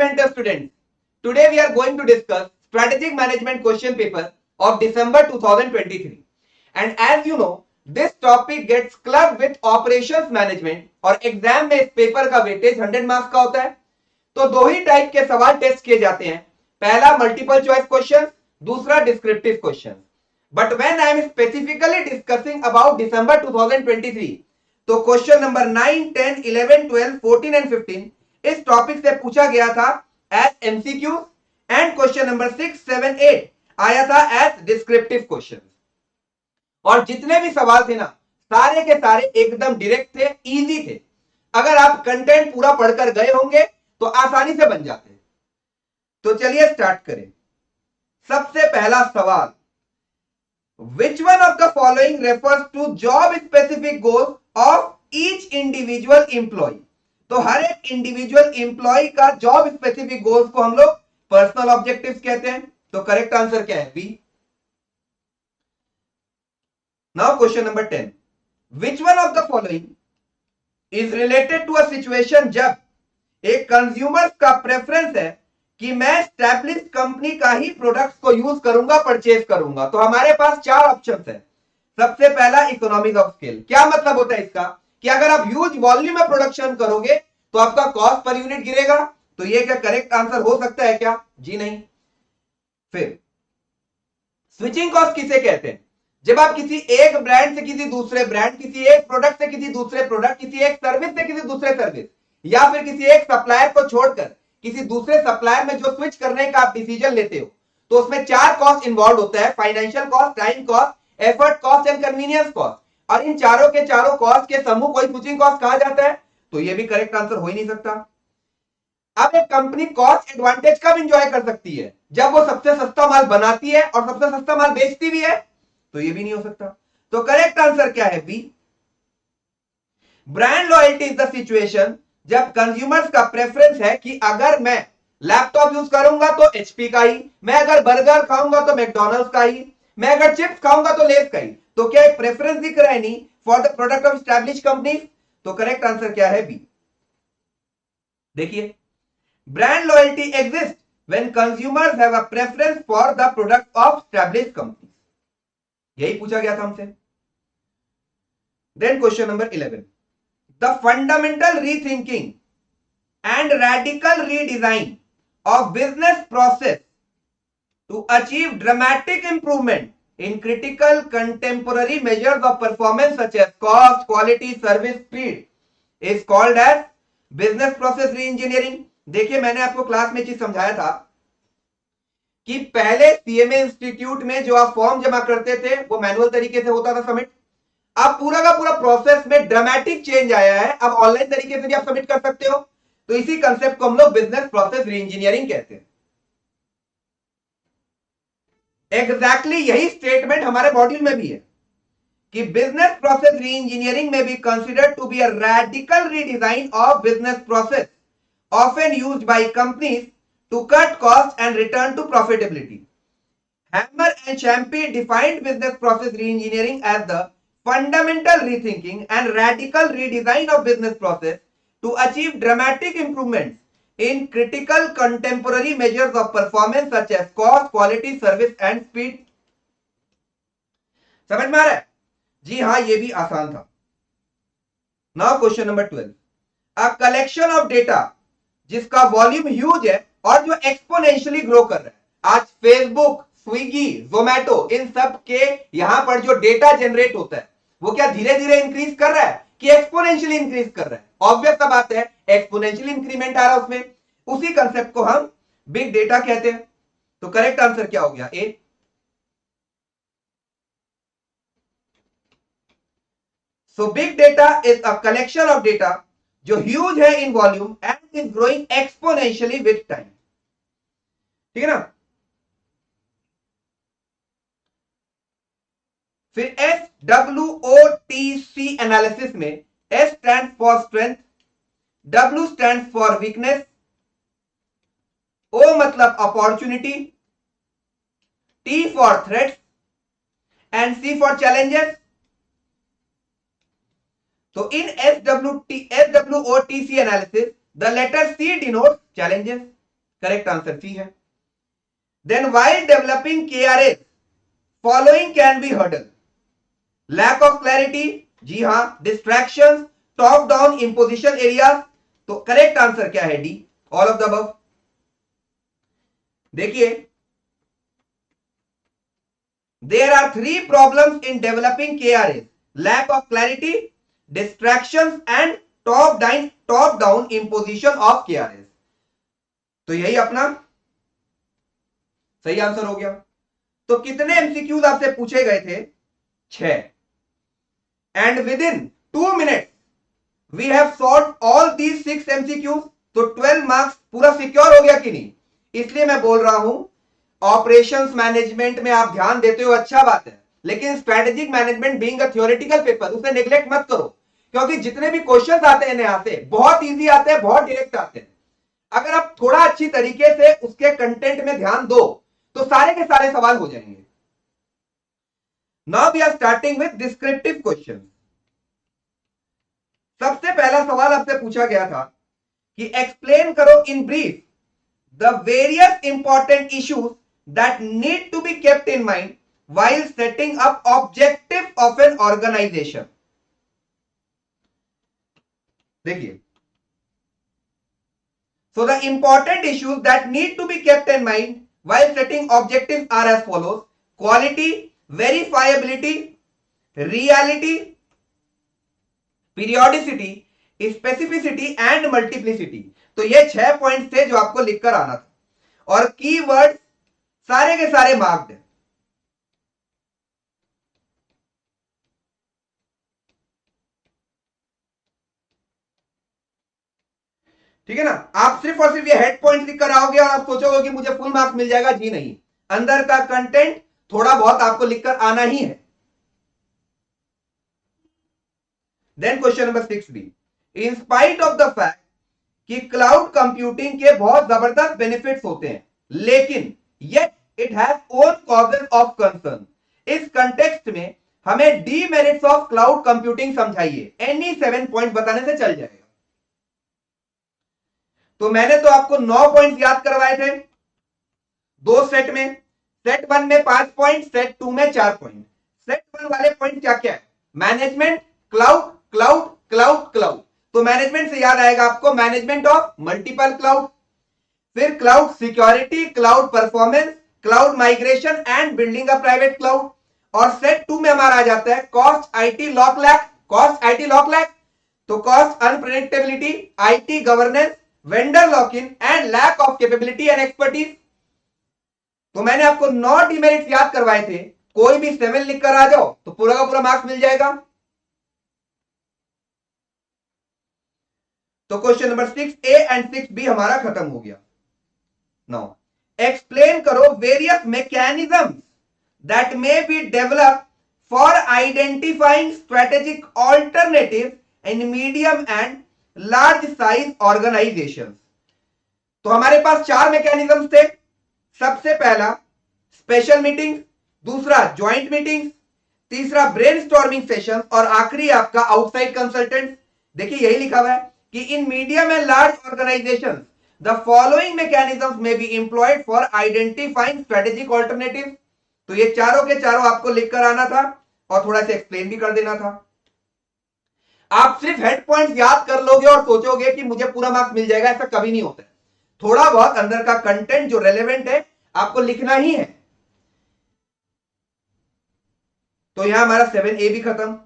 management students. Today we are going to discuss strategic management question paper of December 2023. And as you know, this topic gets clubbed with operations management और exam में इस paper का weightage 100 marks का होता है. तो दो ही type के सवाल टेस्ट किए जाते हैं. पहला मल्टीपल चॉइस क्वेश्चन, दूसरा descriptive question. But when I am specifically discussing about December 2023, तो क्वेश्चन नंबर 9, 10, 11, 12, 14 एंड 15 इस टॉपिक से पूछा गया था as MCQ and question number 6, 7, 8 आया था एज डिस्क्रिप्टिव क्वेश्चन. और जितने भी सवाल थे ना, सारे के सारे एकदम डायरेक्ट थे, इजी थे. अगर आप कंटेंट पूरा पढ़कर गए होंगे तो आसानी से बन जाते. तो चलिए स्टार्ट करें. सबसे पहला सवाल, which one of the following refers to job specific goals of each individual employee. तो हर एक इंडिविजुअल एम्प्लॉय का जॉब स्पेसिफिक गोल्स को हम लोग पर्सनल ऑब्जेक्टिव्स कहते हैं. तो करेक्ट आंसर क्या है? B. Now question number 10, which one of the following is related to a situation जब एक कंज्यूमर का प्रेफरेंस है कि मैं एस्टैब्लिश्ड कंपनी का ही प्रोडक्ट्स को यूज करूंगा, परचेज करूंगा. तो हमारे पास चार ऑप्शंस है. सबसे पहला इकोनॉमिक ऑफ स्केल. क्या मतलब होता है इसका? कि अगर आप ह्यूज वॉल्यूम में प्रोडक्शन करोगे तो आपका कॉस्ट पर यूनिट गिरेगा. तो ये क्या करेक्ट आंसर हो सकता है क्या? जी नहीं. फिर स्विचिंग कॉस्ट किसे कहते हैं? जब आप किसी एक ब्रांड से किसी दूसरे ब्रांड, किसी एक प्रोडक्ट से किसी दूसरे प्रोडक्ट, किसी एक सर्विस से किसी दूसरे सर्विस, या फिर किसी एक सप्लायर को छोड़कर किसी दूसरे सप्लायर में जो स्विच करने का आप डिसीजन लेते हो, तो उसमें चार कॉस्ट इन्वॉल्व होता है. Financial cost, time cost, effort cost and convenience cost. और इन चारों के चारों कॉस्ट के समूह को स्विचिंग कॉस्ट कहा जाता है. तो ये भी करेक्ट आंसर हो ही नहीं सकता. अब एक कंपनी कॉस्ट एडवांटेज कब इंजॉय कर सकती है? जब वो सबसे सस्ता माल बनाती है और सबसे सस्ता माल बेचती भी है. तो ये भी नहीं हो सकता. तो करेक्ट आंसर क्या है? B. Brand loyalty is the situation जब कंज्यूमर्स का प्रेफरेंस है कि अगर मैं लैपटॉप यूज करूंगा तो एचपी का ही, मैं अगर बर्गर खाऊंगा तो मैकडॉनल्ड्स का ही, मैं अगर चिप्स खाऊंगा तो लेस का ही. तो क्या एक प्रेफरेंस दिख रहा है नहीं for the product of established company? तो करेक्ट आंसर क्या है? बी. देखिए, brand loyalty exist when consumers have a preference for the product of established company. यही पूछा गया था हमसे. Then question number 11, the fundamental rethinking and radical redesign of business process to achieve dramatic improvement in critical contemporary measures of performance such as cost, quality, service, speed is called as business process reengineering. देखिए, मैंने आपको class में चीज समझाया था कि पहले CMA institute में जो आप फॉर्म जमा करते थे वो मैनुअल तरीके से होता था सबमिट. अब पूरा का पूरा प्रोसेस में ड्रामेटिक चेंज आया है. अब ऑनलाइन तरीके से भी आप सबमिट कर सकते हो. तो इसी कंसेप्ट को हम लोग बिजनेस प्रोसेस रीइंजीनियरिंग कहते हैं. एग्जैक्टली यही स्टेटमेंट हमारे मॉड्यूल में भी है कि बिजनेस प्रोसेस रीइंजीनियरिंग में be considered to be a radical redesign of business process often used by companies to cut cost and return to profitability. Hammer and Champy defined business process reengineering as the fundamental rethinking and radical redesign of business process to achieve dramatic improvements in critical contemporary measures of performance such as cost, quality, service and speed. समझ में आ रहा है? जी हाँ, ये भी आसान था. Now question number 12, a collection of data जिसका वॉल्यूम ह्यूज है और जो एक्सपोनेंशियली ग्रो कर रहा है. आज फेसबुक, स्विगी, जोमैटो, इन सब के यहां पर जो डेटा जनरेट होता है वो क्या धीरे धीरे इंक्रीज कर रहा है कि एक्सपोनेंशियली इंक्रीज कर रहा है? ऑब्वियस सा बात है, एक्सपोनेंशियली इंक्रीमेंट आ रहा है उसमें. उसी कंसेप्ट को हम बिग डेटा कहते हैं. तो करेक्ट आंसर क्या हो गया? A. So big data is a collection of data जो ह्यूज है in volume and is growing exponentially with time. ठीक है ना? फिर SWOTC एनालिसिस में S stand for strength, W stand for weakness, O मतलब opportunity, T for threats and C for challenges. तो in SWOTC analysis the letter C denotes challenges. Correct answer C है। Then while developing KRAs following can be hurdle, lack of clarity, जी हां, distractions, top down imposition areas. तो correct answer क्या है? D, all of the above. देखिए, there are 3 problems in developing KRAs, lack of clarity, distractions and top down imposition of KRAs. तो यही अपना सही आंसर हो गया। तो कितने एमसीक्यूज आपसे पूछे गए थे? 6, and within 2 minutes we have solved all these 6 MCQs. तो 12 मार्क्स पूरा सिक्योर हो गया कि नहीं? इसलिए मैं बोल रहा हूं ऑपरेशंस मैनेजमेंट में आप ध्यान देते हो, अच्छा बात है, लेकिन strategic management being a theoretical paper, उसे नेग्लेक्ट मत करो, क्योंकि जितने भी क्वेश्चंस आते हैं यहां से बहुत इजी आते हैं, बहुत डायरेक्ट आते हैं। अगर आप थोड़ा अच्छी तरीके से उसके कंटेंट में ध्यान दो तो सारे के सारे सवाल हो जाएंगे। Now we are starting with descriptive question. सबसे पहला सवाल आपसे पूछा गया था कि एक्सप्लेन करो in brief the various important issues that need to be kept in mind while setting up objective of an organization। देखिए, so the important issues that need to be kept in mind while setting objectives are as follows: quality, verifiability, reality, periodicity, specificity and multiplicity। तो ये 6 point थे जो आपको लिखकर आना था, और कीवर्ड सारे के सारे मार्क्ड है। ठीक है ना? आप सिर्फ और सिर्फ ये हेड पॉइंट लिख कर आओगे और आप सोचोगे कि मुझे फुल मार्क्स मिल जाएगा, जी नहीं, अंदर का कंटेंट थोड़ा बहुत आपको लिखकर आना ही है। Then question number 6 B, in spite of the fact कि क्लाउड कंप्यूटिंग के बहुत जबरदस्त बेनिफिट्स होते हैं, लेकिन yet it has own causes of concern. इस कंटेक्स्ट में हमें डीमेरिट्स ऑफ क्लाउड कंप्यूटिंग समझाइए। एनी 7 पॉइंट बताने से चल जाएगा। तो मैंने तो आपको 9 पॉइंट्स याद करवाए थे 2 सेट में। सेट 1 में 5 पॉइंट, सेट 2 में 4 पॉइंट। सेट 1 वाले पॉइंट क्या क्या है? Management, cloud, cloud, cloud, cloud. तो मैनेजमेंट से याद आएगा आपको मैनेजमेंट ऑफ मल्टीपल क्लाउड, फिर cloud security, cloud performance, cloud migration and building a private cloud. और सेट 2 में हमारा आ जाता है cost, IT lock lack, cost, IT lock lack, तो cost, unpredictability, IT governance, vendor lock in and lack of capability and expertise. तो मैंने आपको 9 डीमेरिट्स याद करवाए थे, कोई भी 7 लिखकर आ जाओ तो पूरा का पूरा मार्क्स मिल जाएगा। तो question number 6A and 6B हमारा खत्म हो गया। नाउ एक्सप्लेन करो various mechanisms that may be develop for identifying strategic alternative in medium and large size organisation. तो हमारे पास 4 मैकेनिज्म्स थे। सबसे पहला स्पेशल मीटिंग, दूसरा ज्वाइंट मीटिंग, तीसरा ब्रेनस्टॉर्मिंग सेशन, और आखिरी आपका आउटसाइड कंसल्टेंट। देखिए यही लिखा हुआ है कि इन medium and large organisations the following mechanisms may be employed for identifying strategic alternative. तो ये चारों के चारों आपको लिखकर आना था और थोड़ा सा एक्सप्लेन भी कर देना था। आप सिर्फ हेड पॉइंट्स याद कर लोगे और सोचोगे कि मुझे पूरा मार्क्स मिल जाएगा, ऐसा कभी नहीं होता है। थोड़ा बहुत अंदर का कंटेंट जो रेलेवेंट है आपको लिखना ही है। तो यहां हमारा 7A भी खत्म।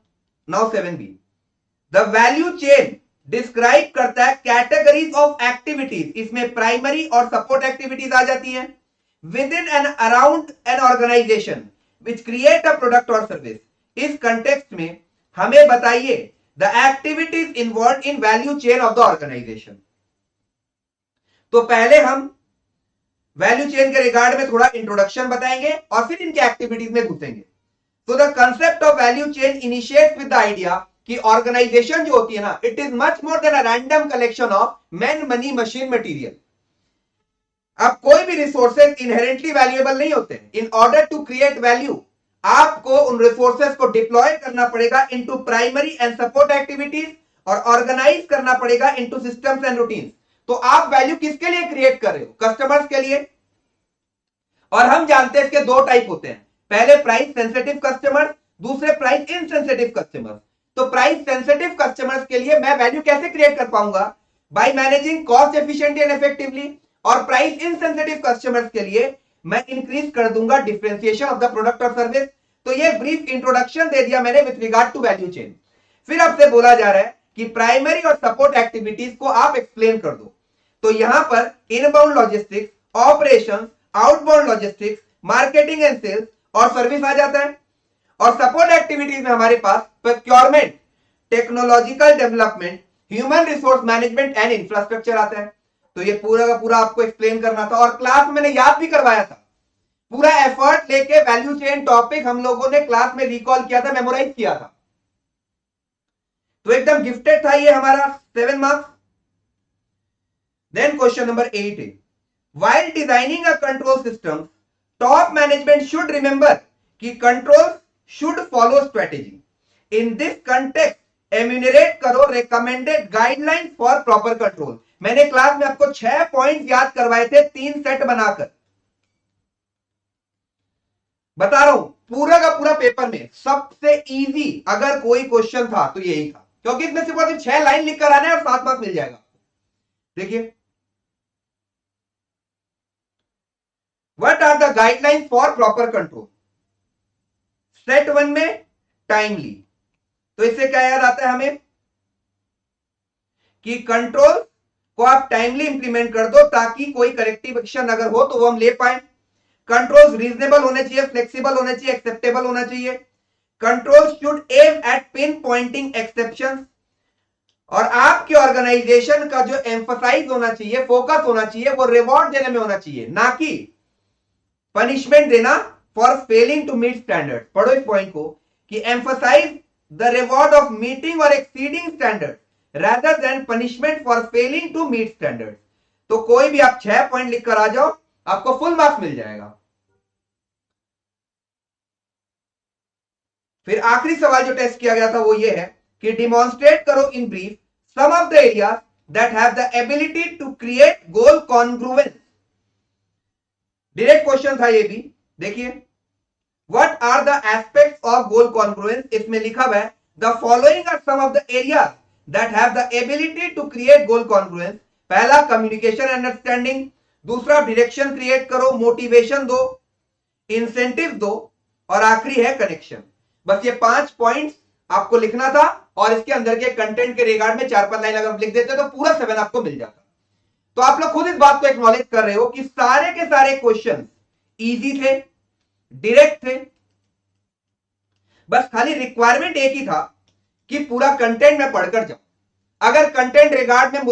Now 7B, the value chain describe करता है कैटेगरीज ऑफ एक्टिविटीज। इसमें प्राइमरी और सपोर्ट एक्टिविटीज आ जाती हैं within and around an organisation which create a product और सर्विस। इस कंटेक्स्ट में हमें बताइए the activities involve in value chain of the organisation. तो पहले हम वैल्यू चेन के रिगार्ड में थोड़ा इंट्रोडक्शन बताएंगे और फिर इनके एक्टिविटीज में घुसेंगे। तो the concept of value chain initiates with the idea कि ऑर्गेनाइजेशन जो होती है ना, it is much more than a random collection of man, money, machine, material. अब कोई भी रिसोर्सेज इनहेरेंटली वैल्यूएबल नहीं होते। In order to create value आपको उन रिसोर्सेज को डिप्लॉय करना पड़ेगा into primary and support activities और ऑर्गेनाइज करना पड़ेगा इनटू सिस्टम्स एंड रूटीन्स। तो आप वैल्यू किसके लिए क्रिएट कर रहे हो? कस्टमर्स के लिए। और हम जानते हैं इसके दो टाइप होते हैं, पहले प्राइस सेंसिटिव कस्टमर्स, दूसरे प्राइस इनसेंसिटिव कस्टमर्स। तो प्राइस सेंसिटिव कस्टमर्स के लिए मैं वैल्यू कैसे क्रिएट कर पाऊंगा? By managing cost efficiently and effectively. और प्राइस इनसेंसिटिव कस्टमर्स के लिए मैं इंक्रीज कर दूंगा डिफरेंशिएशन ऑफ द प्रोडक्ट और सर्विस। तो ये ब्रीफ इंट्रोडक्शन दे दिया मैंने with regard to value chain. फिर आपसे बोला जा रहा है कि प्राइमरी और सपोर्ट एक्टिविटीज को आप एक्सप्लेन कर दो। तो यहां पर inbound logistics, operations, outbound logistics, marketing and sales और सर्विस आ जाता है। और सपोर्ट एक्टिविटीज में हमारे पास procurement, technological development, human resource management and infrastructure आता है। तो ये पूरा का पूरा आपको एक्सप्लेन करना था और क्लास में मैंने याद भी करवाया था। पूरा एफर्ट लेके वैल्यू चेन टॉपिक हम लोगों ने क्लास में रिकॉल किया था, मेमोराइज किया था। तो एकदम गिफ्टेड था ये हमारा 7 मार्क्स। देन क्वेश्चन नंबर 8 है, while designing a control system, top management should remember कि controls should follow strategy. In this context, enumerate करो recommended guidelines for proper control. मैंने क्लास में आपको 6 पॉइंट याद करवाए थे 3 सेट बनाकर। बता रहा हूं पूरा का पूरा पेपर में सबसे इजी अगर कोई क्वेश्चन था तो यही था, क्योंकि इसमें सिर्फ 6 लाइन लिख कर आना है और 7 मार्क्स मिल जाएगा। देखिए, What are the guidelines for proper control? Set 1 में टाइमली, तो इससे क्या याद आता है हमें कि कंट्रोल को आप टाइमली इंप्लीमेंट कर दो ताकि कोई करेक्टिव एक्शन अगर हो तो वो हम ले पाए। कंट्रोल्स रीजनेबल होने चाहिए, फ्लेक्सिबल होने चाहिए, एक्सेप्टेबल होना चाहिए। Control should aim at pinpointing exceptions. और आपके ऑर्गेनाइजेशन का जो एम्फसाइज होना चाहिए, फोकस होना चाहिए, वो रिवॉर्ड देने में होना चाहिए, ना कि पनिशमेंट देना for failing to meet standard. पढ़ो इस पॉइंट को कि emphasise the reward of meeting और exceeding standard rather than punishment for failing to meet standard. तो कोई भी आप 6 पॉइंट लिख कर आ जाओ, आपको फुल मार्क्स मिल जाएगा। फिर आखिरी सवाल जो टेस्ट किया गया था वो ये है कि डिमॉन्स्ट्रेट करो in brief some of the areas that have the ability to create goal congruence. Direct question था ये भी। देखिए, what are the aspects of goal congruence? इसमें लिखा हुआ है the following are some of the areas that have the ability to create goal congruence. पहला communication understanding, दूसरा डायरेक्शन क्रिएट करो, मोटिवेशन दो, इंसेंटिव दो, और आखिरी है कनेक्शन। बस ये 5 पॉइंट्स आपको लिखना था और इसके अंदर के कंटेंट के रिगार्ड में 4-5 लाइन अगर लिख देते तो पूरा 7 आपको मिल जाता। तो आप लोग खुद इस बात को एक्नॉलेज कर रहे हो कि सारे के सारे क्वेश्चन इजी थे, डायरेक्ट थे। बस खाली रिक्वायरमेंट एक ही था कि पूरा कंटेंट में पढ़कर जाऊं। अगर कंटेंट रिगार्ड में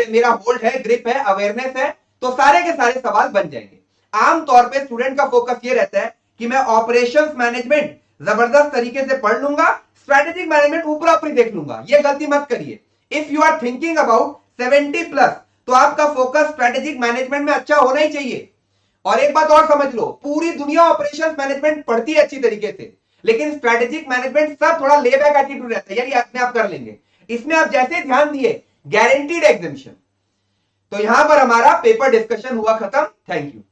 मेरा होल्ड है, ग्रिप है, अवेयरनेस है, तो सारे के सारे सवाल बन जाएंगे। आमतौर पे स्टूडेंट का फोकस ये रहता है कि मैं ऑपरेशंस मैनेजमेंट जबरदस्त तरीके से पढ़ लूंगा, स्ट्रेटेजिक मैनेजमेंट ऊपर ऊपर देख लूंगा। ये गलती मत करिए। If you are thinking about 70 plus तो आपका फोकस स्ट्रेटेजिक मैनेजमेंट में अच्छा होना ही चाहिए। और एक बात और समझ लो, पूरी दुनिया ऑपरेशंस मैनेजमेंट पढ़ती है अच्छी तरीके से, लेकिन स्ट्रेटेजिक मैनेजमेंट सब थोड़ा ले बैक एटीट्यूड रहता है, यानी अपने आप कर लेंगे। इसमें आप जैसे ध्यान दिए गारंटीड एग्जामिनेशन। तो यहां पर हमारा पेपर डिस्कशन हुआ खत्म। Thank you.